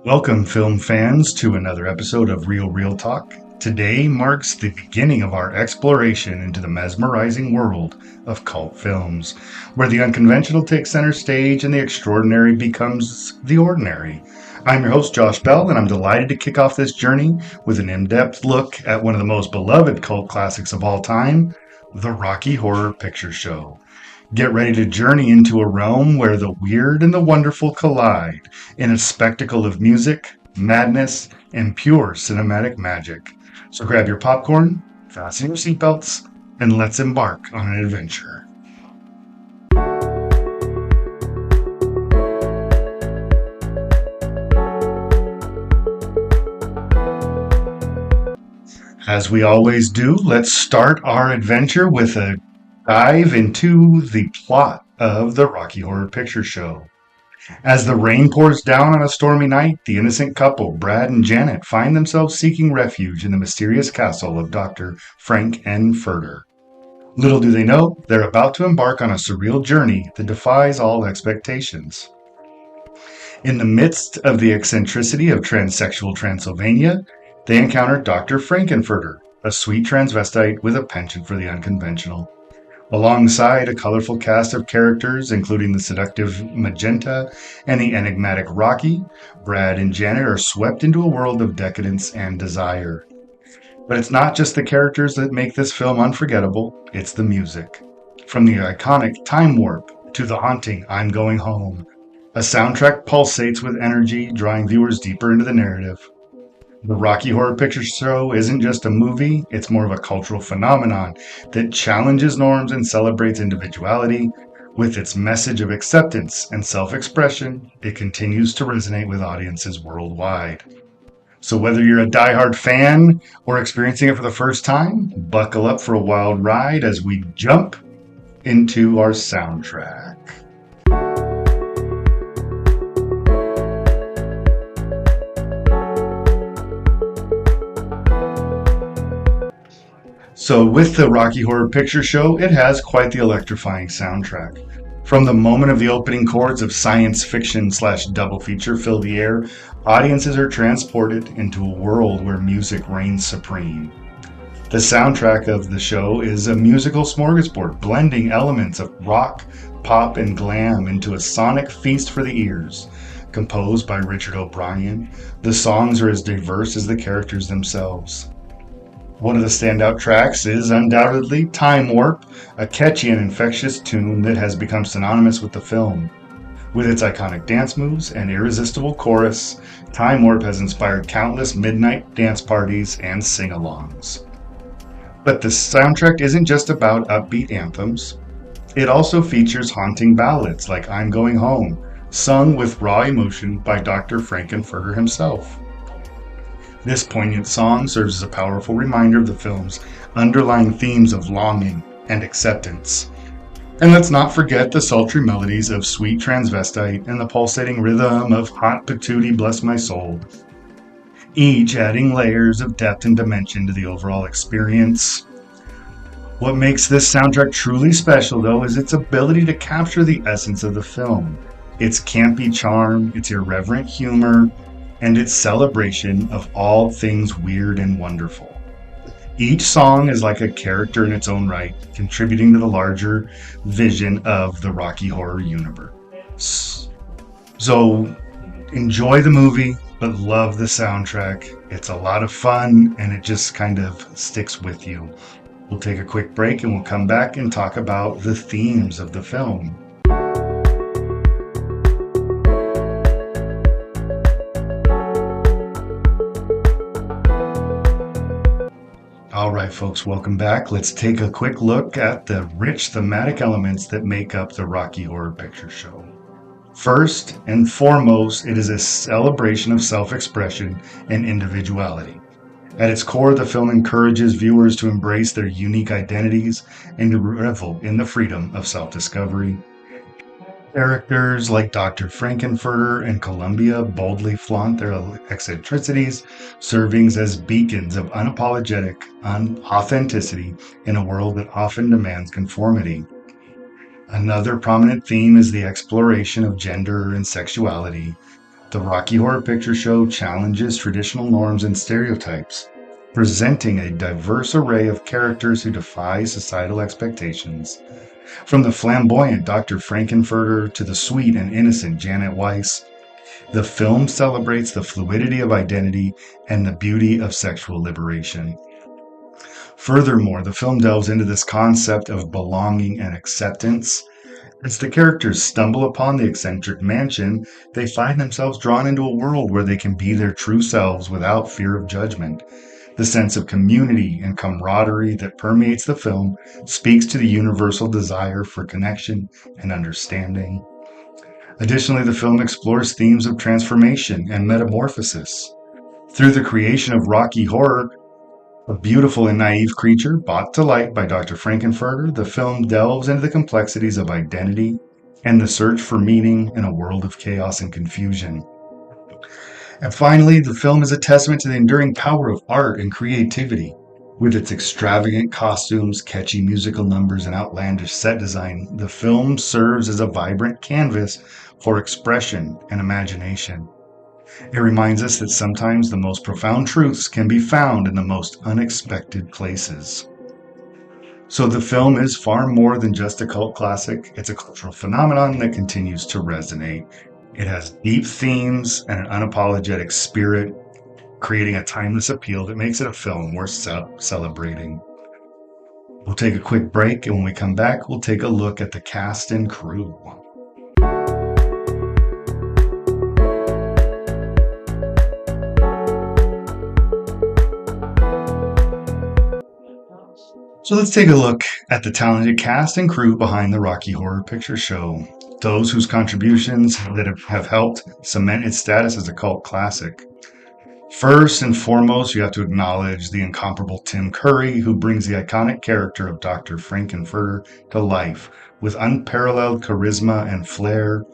Welcome, film fans, to another episode of Real Talk. Today marks the beginning of our exploration into the mesmerizing world of cult films, where the unconventional takes center stage and the extraordinary becomes the ordinary. I'm your host, Josh Bell, and I'm delighted to kick off this journey with an in-depth look at one of the most beloved cult classics of all time, the Rocky Horror Picture Show. Get ready to journey into a realm where the weird and the wonderful collide in a spectacle of music, madness, and pure cinematic magic. So grab your popcorn, fasten your seatbelts, and let's embark on an adventure. As we always do, let's start our adventure with a dive into the plot of the Rocky Horror Picture Show. As the rain pours down on a stormy night, the innocent couple, Brad and Janet, find themselves seeking refuge in the mysterious castle of Dr. Frank N. Furter. Little do they know, they're about to embark on a surreal journey that defies all expectations. In the midst of the eccentricity of transsexual Transylvania, they encounter Dr. Frankenfurter, a sweet transvestite with a penchant for the unconventional. Alongside a colorful cast of characters, including the seductive Magenta and the enigmatic Rocky, Brad and Janet are swept into a world of decadence and desire. But it's not just the characters that make this film unforgettable, it's the music. From the iconic Time Warp to the haunting I'm Going Home, a soundtrack pulsates with energy, drawing viewers deeper into the narrative. The Rocky Horror Picture Show isn't just a movie, it's more of a cultural phenomenon that challenges norms and celebrates individuality. With its message of acceptance and self-expression, it continues to resonate with audiences worldwide. So whether you're a diehard fan or experiencing it for the first time, buckle up for a wild ride as we jump into our soundtrack. So with the Rocky Horror Picture Show, it has quite the electrifying soundtrack. From the moment of the opening chords of science fiction / double feature fill the air, audiences are transported into a world where music reigns supreme. The soundtrack of the show is a musical smorgasbord, blending elements of rock, pop, and glam into a sonic feast for the ears. Composed by Richard O'Brien, the songs are as diverse as the characters themselves. One of the standout tracks is undoubtedly Time Warp, a catchy and infectious tune that has become synonymous with the film. With its iconic dance moves and irresistible chorus, Time Warp has inspired countless midnight dance parties and sing-alongs. But the soundtrack isn't just about upbeat anthems. It also features haunting ballads like I'm Going Home, sung with raw emotion by Dr. Frankenfurter himself. This poignant song serves as a powerful reminder of the film's underlying themes of longing and acceptance. And let's not forget the sultry melodies of Sweet Transvestite and the pulsating rhythm of Hot Patootie Bless My Soul, each adding layers of depth and dimension to the overall experience. What makes this soundtrack truly special, though, is its ability to capture the essence of the film. Its campy charm, its irreverent humor, and its celebration of all things weird and wonderful. Each song is like a character in its own right, contributing to the larger vision of the Rocky Horror universe. So enjoy the movie, but love the soundtrack. It's a lot of fun, and it just kind of sticks with you. We'll take a quick break, and we'll come back and talk about the themes of the film. Alright folks, welcome back. Let's take a quick look at the rich thematic elements that make up the Rocky Horror Picture Show. First and foremost, it is a celebration of self-expression and individuality. At its core, the film encourages viewers to embrace their unique identities and to revel in the freedom of self-discovery. Characters like Dr. Frankenfurter and Columbia boldly flaunt their eccentricities, serving as beacons of unapologetic authenticity in a world that often demands conformity. Another prominent theme is the exploration of gender and sexuality, The Rocky Horror Picture Show challenges traditional norms and stereotypes, presenting a diverse array of characters who defy societal expectations. From the flamboyant Dr. Frankenfurter to the sweet and innocent Janet Weiss, the film celebrates the fluidity of identity and the beauty of sexual liberation. Furthermore, the film delves into this concept of belonging and acceptance. As the characters stumble upon the eccentric mansion, they find themselves drawn into a world where they can be their true selves without fear of judgment. The sense of community and camaraderie that permeates the film speaks to the universal desire for connection and understanding. Additionally, the film explores themes of transformation and metamorphosis. Through the creation of Rocky Horror, a beautiful and naive creature brought to light by Dr. Frankenfurter, the film delves into the complexities of identity and the search for meaning in a world of chaos and confusion. And finally, the film is a testament to the enduring power of art and creativity. With its extravagant costumes, catchy musical numbers, and outlandish set design, the film serves as a vibrant canvas for expression and imagination. It reminds us that sometimes the most profound truths can be found in the most unexpected places. So the film is far more than just a cult classic. It's a cultural phenomenon that continues to resonate. It has deep themes and an unapologetic spirit, creating a timeless appeal that makes it a film worth celebrating. We'll take a quick break, and when we come back, we'll take a look at the cast and crew. So let's take a look at the talented cast and crew behind the Rocky Horror Picture Show, those whose contributions that have helped cement its status as a cult classic. First and foremost, you have to acknowledge the incomparable Tim Curry, who brings the iconic character of Dr. Frankenfurter to life with unparalleled charisma and flair.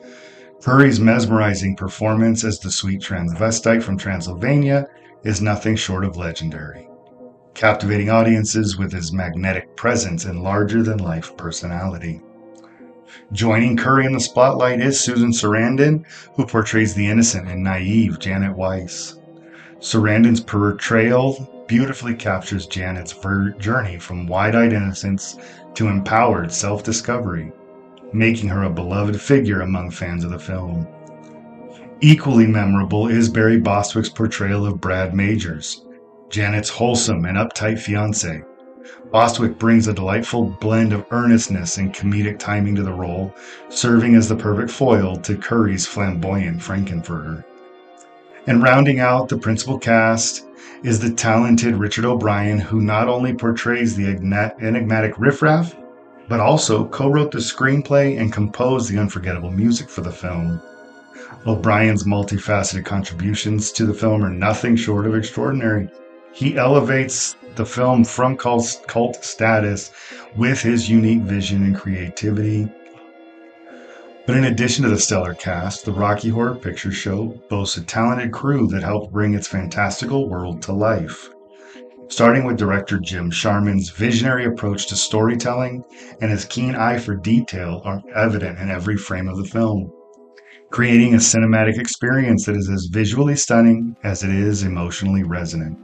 Curry's mesmerizing performance as the sweet transvestite from Transylvania is nothing short of legendary, captivating audiences with his magnetic presence and larger-than-life personality. Joining Curry in the spotlight is Susan Sarandon, who portrays the innocent and naive Janet Weiss. Sarandon's portrayal beautifully captures Janet's journey from wide-eyed innocence to empowered self-discovery, making her a beloved figure among fans of the film. Equally memorable is Barry Bostwick's portrayal of Brad Majors, Janet's wholesome and uptight fiancé. Bostwick brings a delightful blend of earnestness and comedic timing to the role, serving as the perfect foil to Curry's flamboyant Frankenfurter. And rounding out the principal cast is the talented Richard O'Brien, who not only portrays the enigmatic riffraff, but also co-wrote the screenplay and composed the unforgettable music for the film. O'Brien's multifaceted contributions to the film are nothing short of extraordinary. He elevates the film from cult status with his unique vision and creativity. But in addition to the stellar cast, the Rocky Horror Picture Show boasts a talented crew that helped bring its fantastical world to life. Starting with director Jim Sharman's visionary approach to storytelling and his keen eye for detail are evident in every frame of the film, creating a cinematic experience that is as visually stunning as it is emotionally resonant.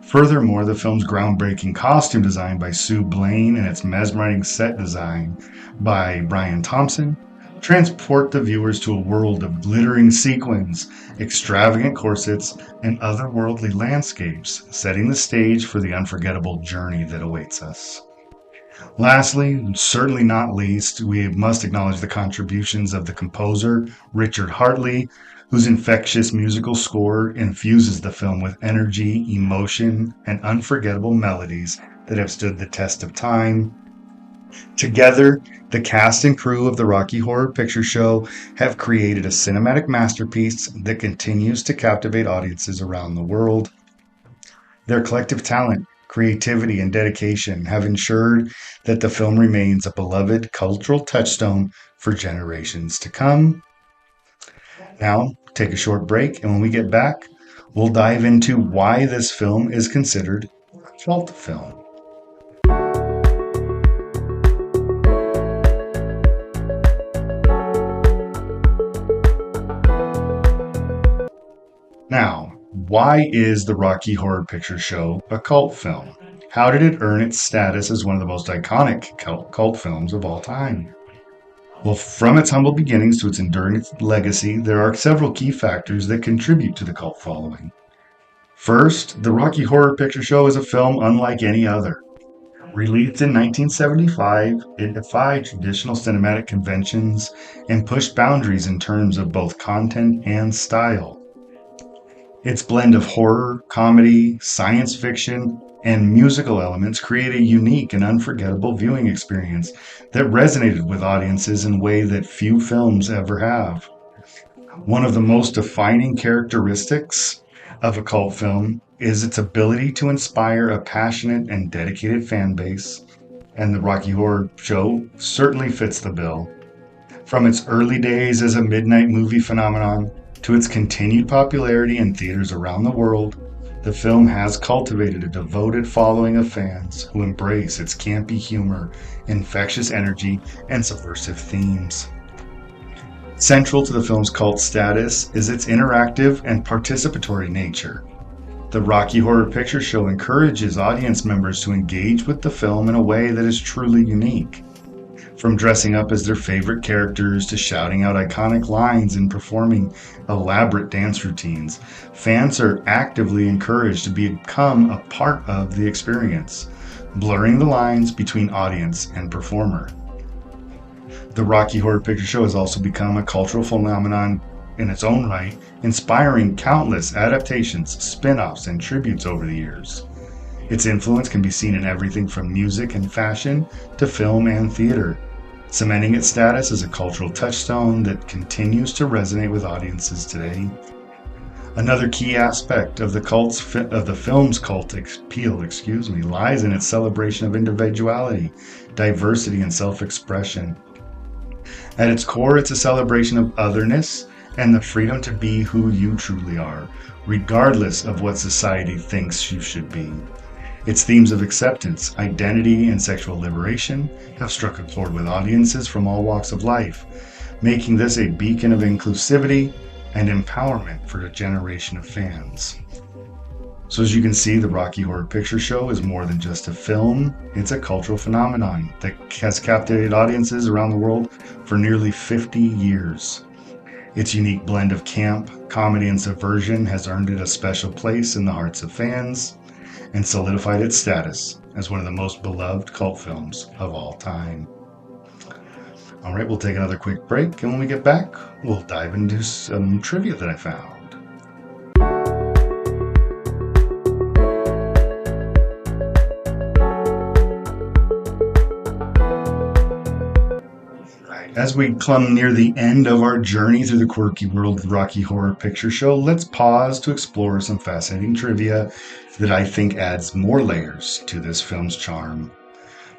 Furthermore, the film's groundbreaking costume design by Sue Blaine and its mesmerizing set design by Brian Thompson transport the viewers to a world of glittering sequins, extravagant corsets, and otherworldly landscapes, setting the stage for the unforgettable journey that awaits us. Lastly, and certainly not least, we must acknowledge the contributions of the composer, Richard Hartley, whose infectious musical score infuses the film with energy, emotion, and unforgettable melodies that have stood the test of time. Together, the cast and crew of the Rocky Horror Picture Show have created a cinematic masterpiece that continues to captivate audiences around the world. Their collective talent, creativity, and dedication have ensured that the film remains a beloved cultural touchstone for generations to come. Now, take a short break, and when we get back, we'll dive into why this film is considered a cult film. Now, why is the Rocky Horror Picture Show a cult film? How did it earn its status as one of the most iconic cult films of all time? Well, from its humble beginnings to its enduring legacy, there are several key factors that contribute to the cult following. First, the Rocky Horror Picture Show is a film unlike any other. Released in 1975, it defied traditional cinematic conventions and pushed boundaries in terms of both content and style. Its blend of horror, comedy, science fiction, and musical elements create a unique and unforgettable viewing experience that resonated with audiences in a way that few films ever have. One of the most defining characteristics of a cult film is its ability to inspire a passionate and dedicated fan base, and the Rocky Horror Show certainly fits the bill. From its early days as a midnight movie phenomenon to its continued popularity in theaters around the world, the film has cultivated a devoted following of fans who embrace its campy humor, infectious energy, and subversive themes. Central to the film's cult status is its interactive and participatory nature. The Rocky Horror Picture Show encourages audience members to engage with the film in a way that is truly unique. From dressing up as their favorite characters to shouting out iconic lines and performing elaborate dance routines, fans are actively encouraged to become a part of the experience, blurring the lines between audience and performer. The Rocky Horror Picture Show has also become a cultural phenomenon in its own right, inspiring countless adaptations, spin-offs, and tributes over the years. Its influence can be seen in everything from music and fashion to film and theater, cementing its status as a cultural touchstone that continues to resonate with audiences today. Another key aspect of the film's cult appeal, lies in its celebration of individuality, diversity, and self-expression. At its core, it's a celebration of otherness and the freedom to be who you truly are, regardless of what society thinks you should be. Its themes of acceptance, identity, and sexual liberation have struck a chord with audiences from all walks of life, making this a beacon of inclusivity and empowerment for a generation of fans. So as you can see, the Rocky Horror Picture Show is more than just a film. It's a cultural phenomenon that has captivated audiences around the world for nearly 50 years. Its unique blend of camp, comedy, and subversion has earned it a special place in the hearts of fans and solidified its status as one of the most beloved cult films of all time. All right, we'll take another quick break, and when we get back, we'll dive into some trivia that I found. As we come near the end of our journey through the quirky world of the Rocky Horror Picture Show, let's pause to explore some fascinating trivia that I think adds more layers to this film's charm.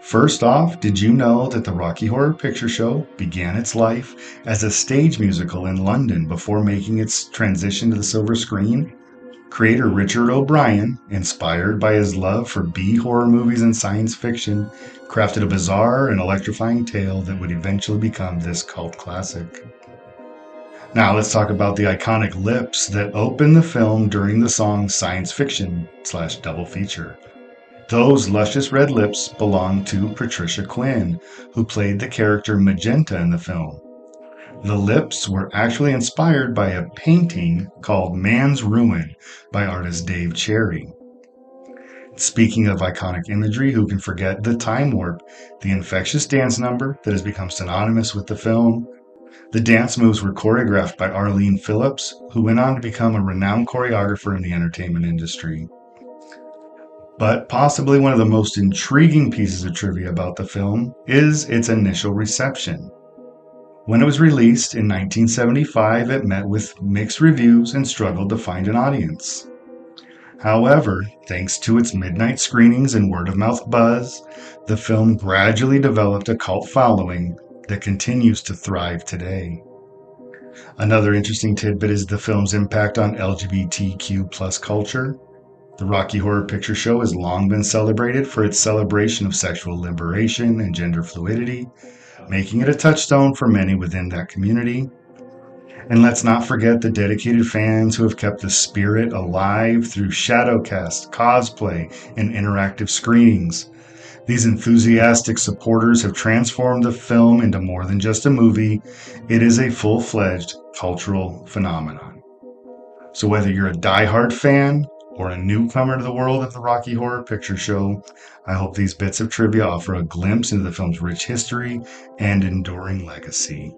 First off, did you know that the Rocky Horror Picture Show began its life as a stage musical in London before making its transition to the silver screen? Creator Richard O'Brien, inspired by his love for B-horror movies and science fiction, crafted a bizarre and electrifying tale that would eventually become this cult classic. Now let's talk about the iconic lips that open the film during the song Science Fiction / Double Feature. Those luscious red lips belong to Patricia Quinn, who played the character Magenta in the film. The lips were actually inspired by a painting called Man's Ruin by artist Dave Cherry. Speaking of iconic imagery, who can forget the time warp, the infectious dance number that has become synonymous with the film? The dance moves were choreographed by Arlene Phillips, who went on to become a renowned choreographer in the entertainment industry. But possibly one of the most intriguing pieces of trivia about the film is its initial reception. When it was released in 1975, it met with mixed reviews and struggled to find an audience. However, thanks to its midnight screenings and word-of-mouth buzz, the film gradually developed a cult following that continues to thrive today. Another interesting tidbit is the film's impact on LGBTQ+ culture. The Rocky Horror Picture Show has long been celebrated for its celebration of sexual liberation and gender fluidity, making it a touchstone for many within that community. And let's not forget the dedicated fans who have kept the spirit alive through shadowcast, cosplay, and interactive screenings. These enthusiastic supporters have transformed the film into more than just a movie. It is a full-fledged cultural phenomenon. So whether you're a diehard fan or a newcomer to the world of the Rocky Horror Picture Show, I hope these bits of trivia offer a glimpse into the film's rich history and enduring legacy.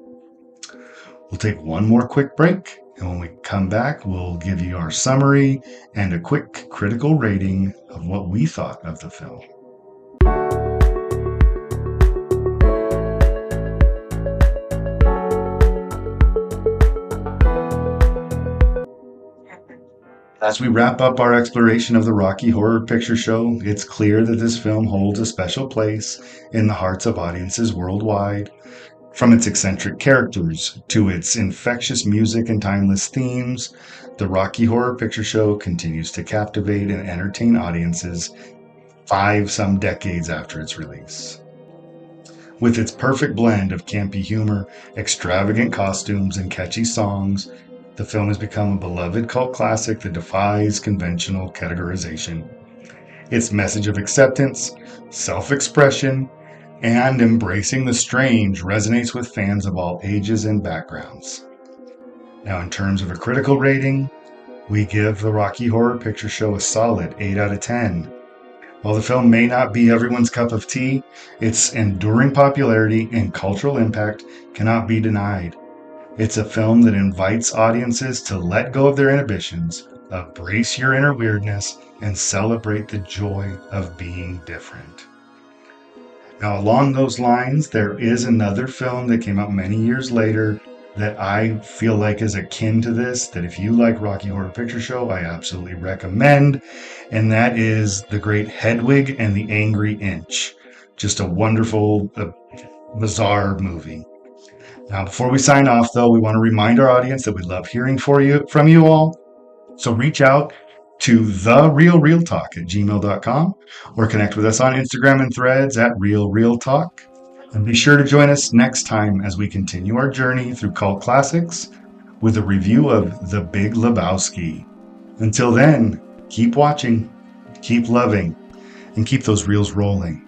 We'll take one more quick break, and when we come back, we'll give you our summary and a quick critical rating of what we thought of the film. As we wrap up our exploration of the Rocky Horror Picture Show, it's clear that this film holds a special place in the hearts of audiences worldwide. From its eccentric characters to its infectious music and timeless themes, the Rocky Horror Picture Show continues to captivate and entertain audiences some decades after its release. With its perfect blend of campy humor, extravagant costumes, and catchy songs, the film has become a beloved cult classic that defies conventional categorization. Its message of acceptance, self-expression, and embracing the strange resonates with fans of all ages and backgrounds. Now, in terms of a critical rating, we give the Rocky Horror Picture Show a solid 8 out of 10. While the film may not be everyone's cup of tea, its enduring popularity and cultural impact cannot be denied. It's a film that invites audiences to let go of their inhibitions, embrace your inner weirdness, and celebrate the joy of being different. Now, along those lines, there is another film that came out many years later that I feel like is akin to this, that if you like Rocky Horror Picture Show, I absolutely recommend, and that is The Great Hedwig and the Angry Inch. Just a wonderful, bizarre movie. Now, before we sign off, though, we want to remind our audience that we love hearing from you all. So reach out to therealrealtalk@gmail.com or connect with us on Instagram and Threads @realrealtalk. And be sure to join us next time as we continue our journey through cult classics with a review of The Big Lebowski. Until then, keep watching, keep loving, and keep those reels rolling.